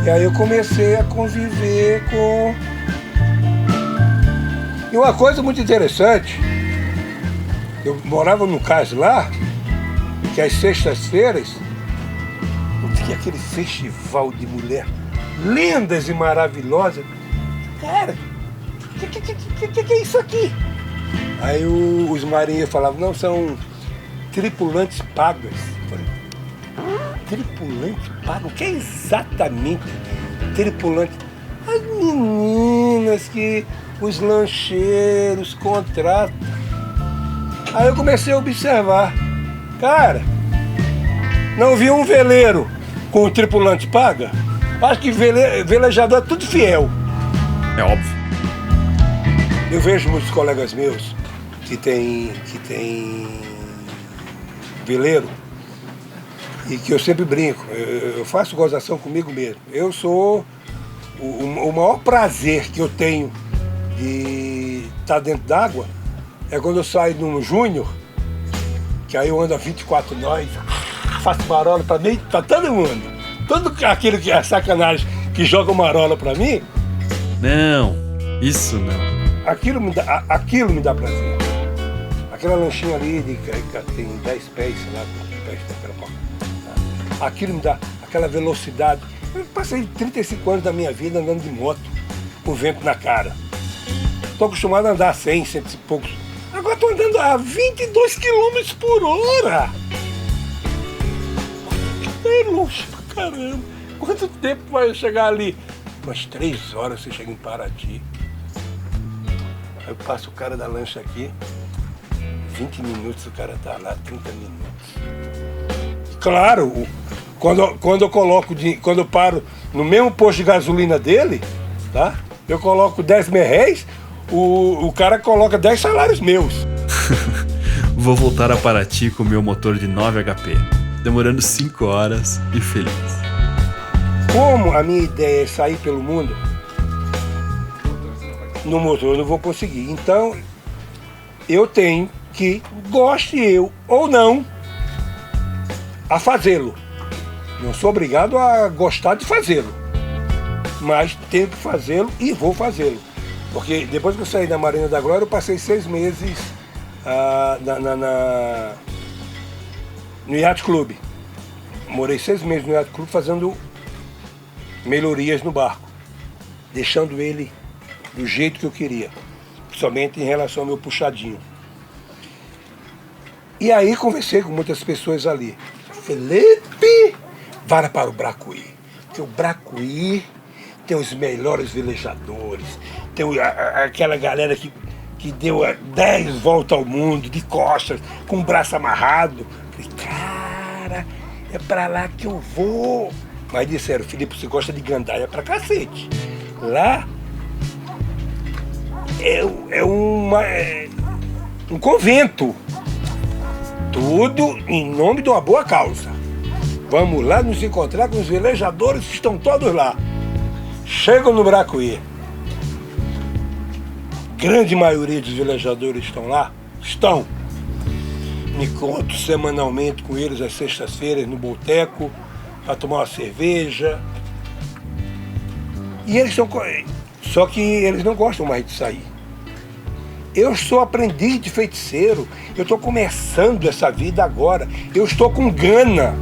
E aí eu comecei a conviver com... E uma coisa muito interessante, eu morava num cais lá, que às sextas-feiras, tinha aquele festival de mulher lindas e maravilosas. Cara, o que é isso aqui? Aí os marinheiros falavam, não, são tripulantes pagas. Eu falei, tripulante pago? O que é exatamente tripulante? As meninas que os lancheiros contratam. Aí eu comecei a observar. Cara, não vi um veleiro com o tripulante paga? Acho que velejador é tudo fiel. É óbvio. Eu vejo muitos colegas meus que tem veleiro e que eu sempre brinco, eu faço gozação comigo mesmo. Eu sou o maior prazer que eu tenho de estar dentro d'água é quando eu saio num júnior, que aí eu ando a 24 nós, faço marola pra mim, pra todo mundo. Todo aquele que é sacanagem que joga marola pra mim. Não, isso não. Aquilo me dá prazer. Aquela lanchinha ali tem 10 pés, sei lá, quantos pés tem aquela moto. Aquilo me dá aquela velocidade. Eu passei 35 anos da minha vida andando de moto, com vento na cara. Estou acostumado a andar a 100, 100 e poucos. Agora estou andando a 22 km por hora. É longe pra caramba. Quanto tempo vai chegar ali? Umas 3 horas você chega em Paraty. Aí eu passo o cara da lancha aqui, 20 minutos o cara tá lá, 30 minutos. Claro, quando eu paro no mesmo posto de gasolina dele, tá? Eu coloco 10 merréis, o cara coloca 10 salários meus. Vou voltar a Paraty com meu motor de 9 HP, demorando 5 horas e feliz. Como a minha ideia é sair pelo mundo, no motor eu não vou conseguir. Então, eu tenho que, goste eu ou não, a fazê-lo. Não sou obrigado a gostar de fazê-lo, mas tenho que fazê-lo e vou fazê-lo. Porque depois que eu saí da Marina da Glória, eu passei 6 meses no Yacht Club. Morei 6 meses no Yacht Club fazendo melhorias no barco, deixando ele do jeito que eu queria, principalmente em relação ao meu puxadinho. E aí conversei com muitas pessoas ali. Felipe, vá para o Bracuí, porque o Bracuí tem os melhores velejadores, tem aquela galera que deu 10 voltas ao mundo de costas, com o braço amarrado. Falei, cara, é pra lá que eu vou. Mas disseram, Felipe, você gosta de gandaia pra cacete. Lá é um convento. Tudo em nome de uma boa causa. Vamos lá nos encontrar com os velejadores que estão todos lá. Chegam no Bracuí. Grande maioria dos velejadores estão lá? Estão. Me encontro semanalmente com eles às sextas-feiras no boteco, para tomar uma cerveja. E eles estão... Só que eles não gostam mais de sair. Eu sou aprendiz de feiticeiro. Eu estou começando essa vida agora. Eu estou com gana.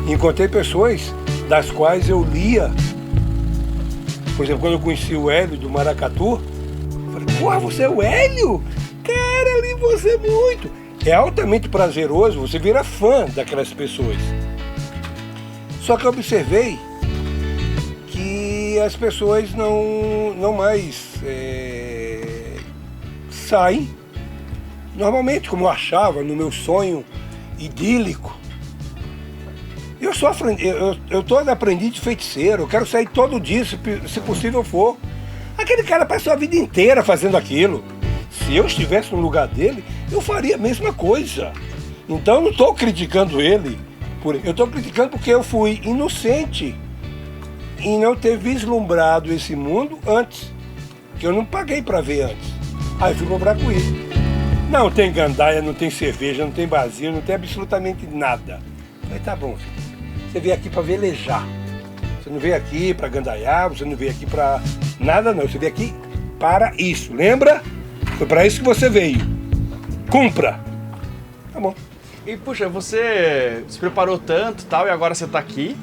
Encontrei pessoas das quais eu lia. Por exemplo, quando eu conheci o Hélio do Maracatu, eu falei, porra, você é o Hélio? Cara, ali você é muito. É altamente prazeroso, você vira fã daquelas pessoas. Só que eu observei que as pessoas não mais saem normalmente, como eu achava, no meu sonho idílico. Eu tô aprendiz de feiticeiro, eu quero sair todo dia, se possível for. Aquele cara passou a vida inteira fazendo aquilo. Se eu estivesse no lugar dele, eu faria a mesma coisa. Então eu não estou criticando ele. Eu estou criticando porque eu fui inocente em não ter vislumbrado esse mundo antes. Que eu não paguei para ver antes. Aí eu fui pro Bracuí. Não tem gandaia, não tem cerveja, não tem barzinho, não tem absolutamente nada. Eu falei, tá bom, filho. Você veio aqui para velejar. Você não veio aqui para gandaiar, você não veio aqui para nada não. Você veio aqui para isso. Lembra? Foi para isso que você veio. Cumpra. Tá bom. E puxa, você se preparou tanto e tal, e agora você tá aqui.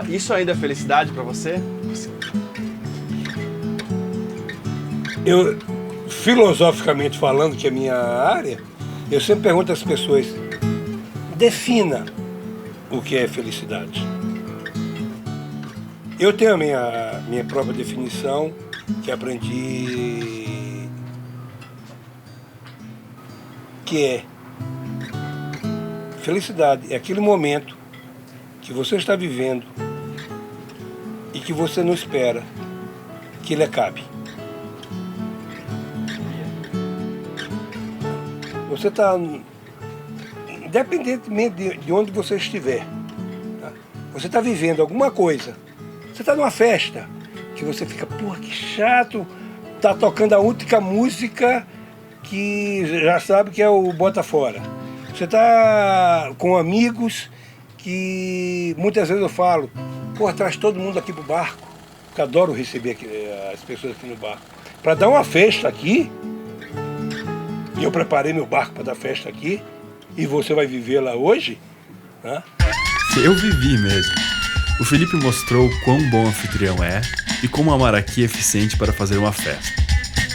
Isso ainda é felicidade para você? Eu, filosoficamente falando, que é a minha área, eu sempre pergunto às pessoas, defina o que é felicidade. Eu tenho a minha própria definição, que aprendi, que é felicidade é aquele momento que você está vivendo e que você não espera que ele acabe. Você está, independentemente de onde você estiver, tá? Você está vivendo alguma coisa. Você está numa festa que você fica, porra, que chato, tá tocando a única música que já sabe que é o Bota Fora. Você está com amigos que muitas vezes eu falo, porra, traz todo mundo aqui pro barco, porque eu adoro receber as pessoas aqui no barco. Para dar uma festa aqui, e eu preparei meu barco para dar festa aqui, e você vai viver lá hoje, né? Eu vivi mesmo. O Felipe mostrou quão bom anfitrião é e como amar aqui é eficiente para fazer uma festa.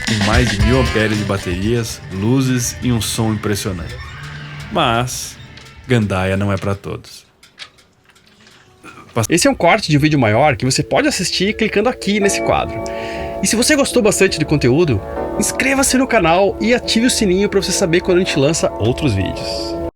Com mais de 1000 amperes de baterias, luzes e um som impressionante. Mas gandaia não é para todos. Esse é um corte de um vídeo maior que você pode assistir clicando aqui nesse quadro. E se você gostou bastante do conteúdo, inscreva-se no canal e ative o sininho para você saber quando a gente lança outros vídeos.